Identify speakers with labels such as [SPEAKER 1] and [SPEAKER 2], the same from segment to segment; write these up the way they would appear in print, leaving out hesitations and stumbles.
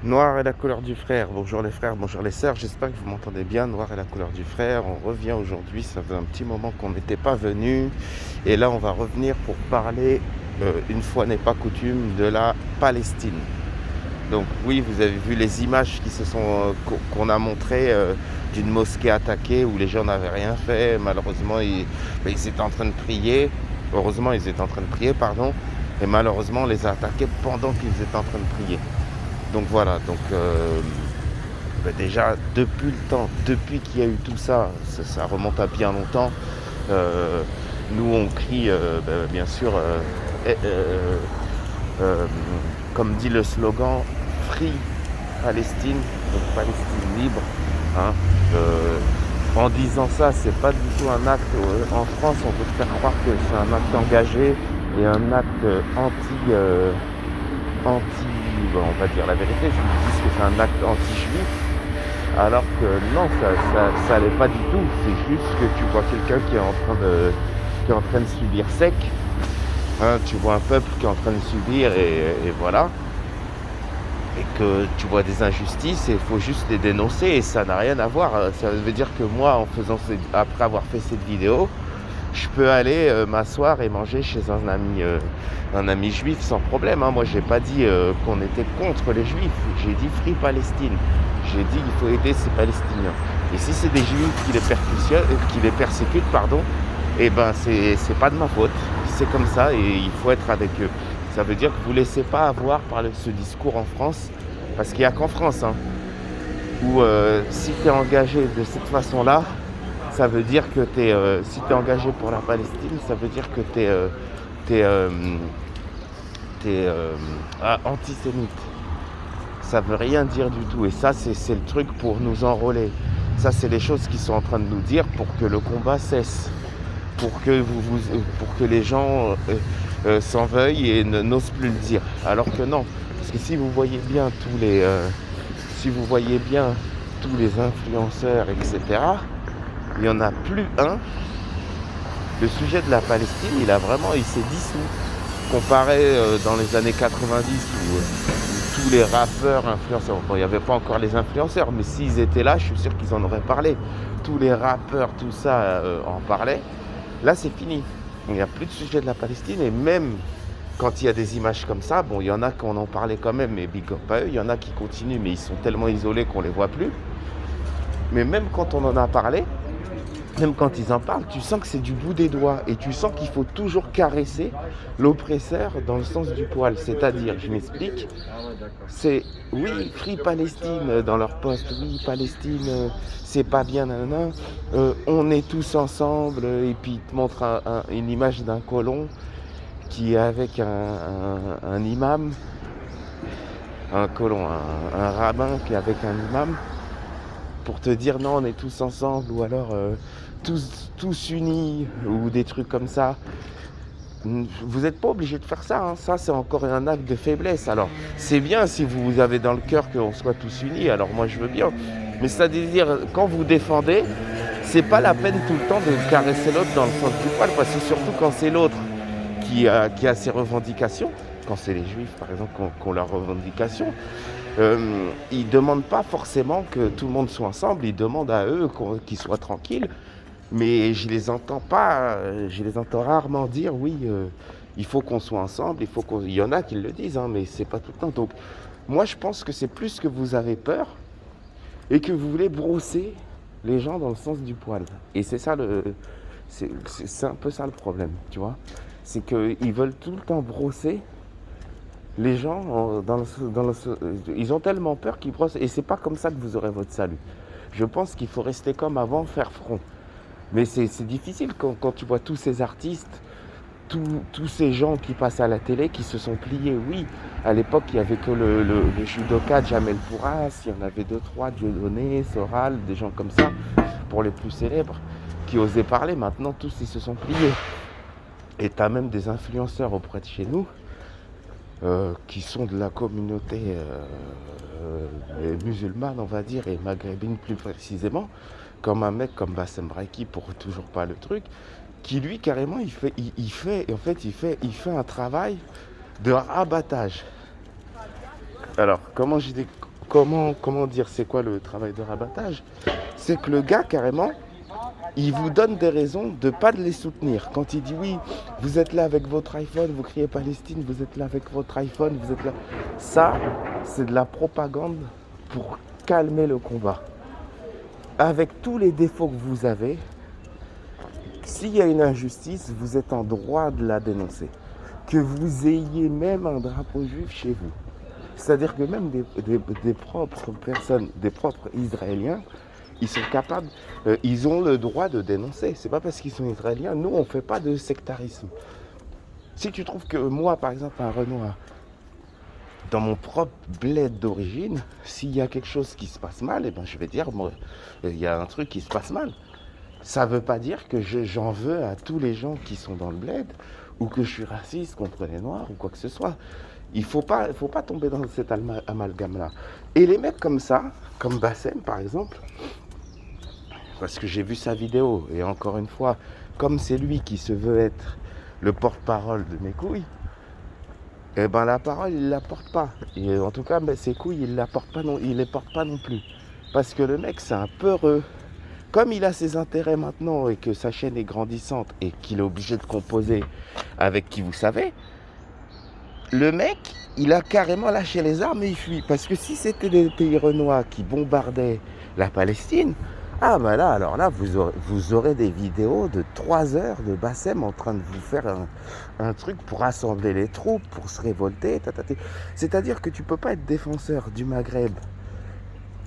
[SPEAKER 1] Noir est la couleur du frère. Bonjour les frères, bonjour les sœurs. J'espère que vous m'entendez bien. Noir est la couleur du frère. On revient aujourd'hui. Ça fait un petit moment qu'on n'était pas venu. Et là, on va revenir pour parler, une fois n'est pas coutume, de la Palestine. Donc oui, vous avez vu les images qu'on a montrées d'une mosquée attaquée où les gens n'avaient rien fait. Malheureusement, ils étaient en train de prier. Heureusement, ils étaient en train de prier, pardon. Et malheureusement, on les a attaqués pendant qu'ils étaient en train de prier. Donc voilà, déjà depuis le temps, depuis qu'il y a eu tout ça, ça remonte à bien longtemps. euh, Nous on crie bien sûr, eh, euh, comme dit le slogan, Free Palestine, donc Palestine libre. Hein. En disant ça, c'est pas du tout un acte. En France, on veut te faire croire que c'est un acte engagé et un acte anti, bon, on va dire la vérité, je me dis que c'est un acte anti-juif, alors que non, ça l'est pas du tout. C'est juste que tu vois quelqu'un qui est en train de subir sec. Hein, tu vois un peuple qui est en train de subir et voilà. Et que tu vois des injustices et il faut juste les dénoncer et ça n'a rien à voir. Ça veut dire que moi, après avoir fait cette vidéo, je peux aller m'asseoir et manger chez un ami juif sans problème. Hein. Moi, j'ai pas dit qu'on était contre les juifs. J'ai dit Free Palestine. J'ai dit qu'il faut aider ces Palestiniens. Et si c'est des juifs qui les persécutent, pardon, eh ben c'est pas de ma faute. C'est comme ça et il faut être avec eux. Ça veut dire que vous ne laissez pas avoir par ce discours en France, parce qu'il n'y a qu'en France, hein, où si tu es engagé de cette façon-là, ça veut dire que si tu es engagé pour la Palestine, ça veut dire que tu es, antisémite. Ça veut rien dire du tout. Et ça, c'est le truc pour nous enrôler. Ça, c'est les choses qu'ils sont en train de nous dire pour que le combat cesse. Pour que les gens s'en veuillent et n'osent plus le dire. Alors que non. Parce que si vous voyez bien tous les influenceurs, etc., il n'y en a plus un. Le sujet de la Palestine, il s'est dissous. Comparé dans les années 90 où tous les rappeurs, influenceurs, bon, il n'y avait pas encore les influenceurs, mais s'ils étaient là, je suis sûr qu'ils en auraient parlé. Tous les rappeurs, tout ça en parlaient. Là, c'est fini. Il n'y a plus de sujet de la Palestine et même quand il y a des images comme ça, bon, il y en a qui en ont parlé quand même, mais big up à eux. Il y en a qui continuent, mais ils sont tellement isolés qu'on les voit plus. Mais même quand on en a parlé, même quand ils en parlent, tu sens que c'est du bout des doigts et tu sens qu'il faut toujours caresser l'oppresseur dans le sens du poil. C'est-à-dire, je m'explique, c'est oui, Free Palestine dans leur poste, oui, Palestine, c'est pas bien, nanana, on est tous ensemble, et puis ils te montrent une image d'un colon qui est avec un imam, un colon, un rabbin qui est avec un imam, pour te dire non, on est tous ensemble, ou alors tous unis, ou des trucs comme ça. Vous n'êtes pas obligé de faire ça, hein. Ça c'est encore un acte de faiblesse. Alors c'est bien si vous avez dans le cœur qu'on soit tous unis, alors moi je veux bien. Mais c'est-à-dire, quand vous défendez, c'est pas la peine tout le temps de caresser l'autre dans le sens du poil, parce que surtout quand c'est l'autre qui a ses revendications, quand c'est les juifs par exemple qui ont leurs revendications, ils ne demandent pas forcément que tout le monde soit ensemble, ils demandent à eux qu'ils soient tranquilles. Mais je les entends rarement dire oui, il faut qu'on soit ensemble, il y en a qui le disent, hein, mais c'est pas tout le temps. Donc moi je pense que c'est plus que vous avez peur et que vous voulez brosser les gens dans le sens du poil. Et c'est ça c'est un peu ça le problème, tu vois. C'est qu'ils veulent tout le temps brosser les gens ils ont tellement peur qu'ils brossent et c'est pas comme ça que vous aurez votre salut. Je pense qu'il faut rester comme avant, faire front. Mais c'est difficile quand tu vois tous ces artistes, tous ces gens qui passent à la télé, qui se sont pliés. Oui, à l'époque, il n'y avait que le judoka Jamel Bourras, il y en avait deux, trois, Dieudonné, Soral, des gens comme ça, pour les plus célèbres, qui osaient parler. Maintenant, tous, ils se sont pliés. Et tu as même des influenceurs auprès de chez nous, qui sont de la communauté musulmane, on va dire, et maghrébine plus précisément, comme un mec comme Bassem Braiki, pour toujours pas le truc, qui lui carrément il fait un travail de rabattage. Alors comment dire, c'est quoi le travail de rabattage? C'est que le gars, carrément, il vous donne des raisons de ne pas les soutenir. Quand il dit oui, vous êtes là avec votre iPhone, vous criez Palestine, vous êtes là avec votre iPhone, vous êtes là. Ça, c'est de la propagande pour calmer le combat. Avec tous les défauts que vous avez, s'il y a une injustice, vous êtes en droit de la dénoncer. Que vous ayez même un drapeau juif chez vous. C'est-à-dire que même des propres personnes, des propres Israéliens, ils sont capables, ils ont le droit de dénoncer. C'est pas parce qu'ils sont Israéliens, nous on fait pas de sectarisme. Si tu trouves que moi, par exemple, un Renoir, dans mon propre bled d'origine, s'il y a quelque chose qui se passe mal, eh ben, je vais dire, moi, il y a un truc qui se passe mal. Ça ne veut pas dire que j'en veux à tous les gens qui sont dans le bled, ou que je suis raciste contre les Noirs, ou quoi que ce soit. Il ne faut pas tomber dans cet amalgame-là. Et les mecs comme ça, comme Bassem par exemple, parce que j'ai vu sa vidéo, et encore une fois, comme c'est lui qui se veut être le porte-parole de mes couilles, eh ben la parole, il ne la porte pas. Et en tout cas, ben, ses couilles, il ne les porte pas non plus. Parce que le mec, c'est un peureux. Comme il a ses intérêts maintenant et que sa chaîne est grandissante et qu'il est obligé de composer avec qui vous savez, le mec, il a carrément lâché les armes et il fuit. Parce que si c'était des pays renois qui bombardaient la Palestine, ah bah là, alors là, vous aurez des vidéos de 3 heures de Bassem en train de vous faire un truc pour rassembler les troupes, pour se révolter. C'est-à-dire que tu peux pas être défenseur du Maghreb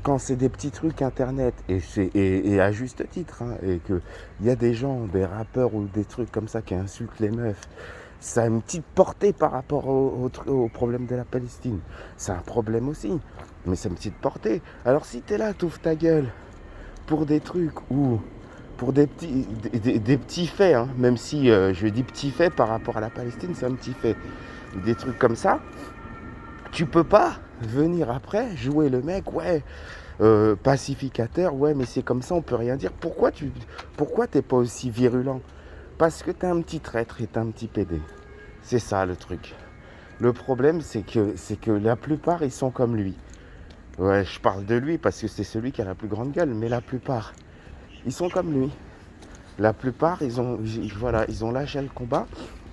[SPEAKER 1] quand c'est des petits trucs internet, et à juste titre, hein, et qu'il y a des gens, des rappeurs ou des trucs comme ça qui insultent les meufs, ça a une petite portée par rapport au problème de la Palestine. C'est un problème aussi, mais c'est une petite portée. Alors si t'es là, t'ouvres ta gueule pour des trucs ou pour des petits faits, hein, même si je dis petits faits par rapport à la Palestine, c'est un petit fait. Des trucs comme ça, tu peux pas venir après jouer le mec, ouais, pacificateur, ouais, mais c'est comme ça, on peut rien dire. Pourquoi t'es pas aussi virulent? Parce que t'es un petit traître et t'es un petit pédé. C'est ça le truc. Le problème, c'est que la plupart, ils sont comme lui. Ouais, je parle de lui parce que c'est celui qui a la plus grande gueule, mais la plupart, ils sont comme lui. La plupart, ils ont lâché le combat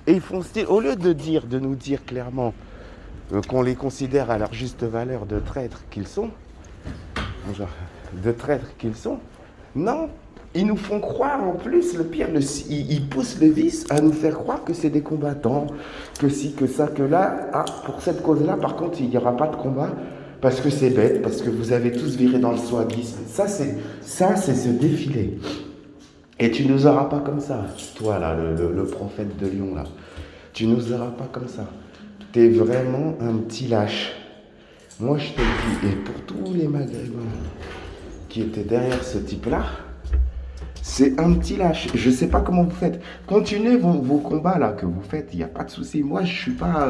[SPEAKER 1] et ils font style, au lieu de nous dire clairement qu'on les considère à leur juste valeur de traîtres qu'ils sont, non, ils nous font croire en plus, le pire, ils poussent le vice à nous faire croire que c'est des combattants, que si, que ça, que là, ah, pour cette cause-là, par contre, il n'y aura pas de combat, parce que c'est bête, parce que vous avez tous viré dans le swagisme. Ça, c'est ce défilé. Et tu nous auras pas comme ça, toi là, le prophète de Lyon là. Tu nous auras pas comme ça. T'es vraiment un petit lâche. Moi je te le dis, et pour tous les Maghrébins qui étaient derrière ce type-là, c'est un petit lâche. Je sais pas comment vous faites. Continuez vos combats là que vous faites, il n'y a pas de souci. Moi je suis pas...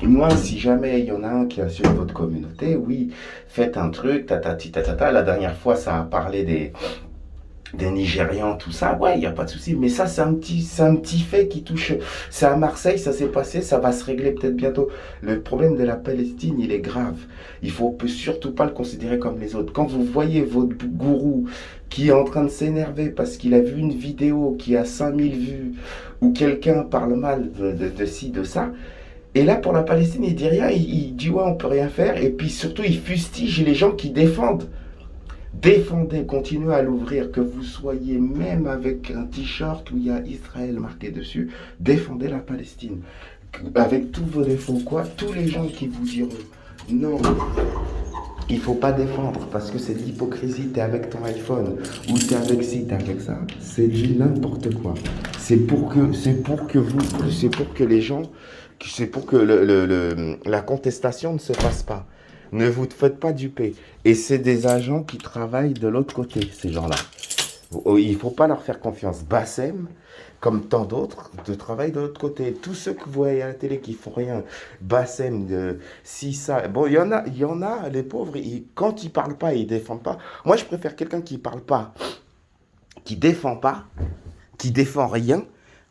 [SPEAKER 1] Moi, si jamais il y en a un qui insulte votre communauté, oui, faites un truc, tatati tatata. La dernière fois, ça a parlé des Nigérians, tout ça, ouais, il n'y a pas de souci. Mais ça, c'est un petit fait qui touche. C'est à Marseille, ça s'est passé, ça va se régler peut-être bientôt. Le problème de la Palestine, il est grave. Il faut surtout pas le considérer comme les autres. Quand vous voyez votre gourou qui est en train de s'énerver parce qu'il a vu une vidéo qui a 5000 vues, où quelqu'un parle mal de ci, de ça, et là, pour la Palestine, il dit rien, il dit ouais, on peut rien faire, et puis surtout, il fustige les gens qui défendent. Défendez, continuez à l'ouvrir, que vous soyez même avec un t-shirt où il y a Israël marqué dessus, défendez la Palestine. Avec tous vos défauts, quoi, tous les gens qui vous diront non, il ne faut pas défendre parce que c'est de l'hypocrisie, t'es avec ton iPhone, ou t'es avec ci, t'es avec ça, c'est du n'importe quoi. C'est pour que les gens, c'est pour que la contestation ne se fasse pas. Ne vous faites pas duper. Et c'est des agents qui travaillent de l'autre côté, ces gens-là. Il ne faut pas leur faire confiance. Bassem, comme tant d'autres, de travailler de l'autre côté. Tous ceux que vous voyez à la télé qui font rien, Bassem, si ça... Bon, il y en a, les pauvres, quand ils parlent pas, ils défendent pas. Moi, je préfère quelqu'un qui parle pas, qui défend pas, qui défend rien,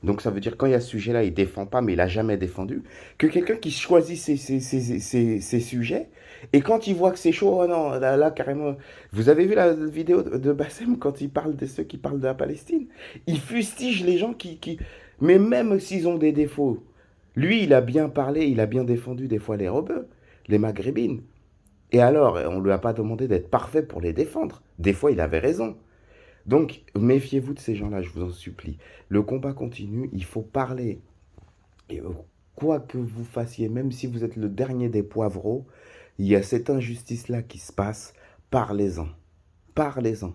[SPEAKER 1] Donc ça veut dire quand il y a ce sujet-là, il défend pas, mais il a jamais défendu. Que quelqu'un qui choisit ses sujets, et quand il voit que c'est chaud, oh non, là, carrément. Vous avez vu la vidéo de Bassem quand il parle de ceux qui parlent de la Palestine? Il fustige les gens Mais même s'ils ont des défauts, lui, il a bien parlé, il a bien défendu des fois les rebeux, les maghrébines. Et alors, on lui a pas demandé d'être parfait pour les défendre. Des fois, il avait raison. Donc, méfiez-vous de ces gens-là, je vous en supplie. Le combat continue, il faut parler. Et quoi que vous fassiez, même si vous êtes le dernier des poivreaux, il y a cette injustice-là qui se passe. Parlez-en. Parlez-en.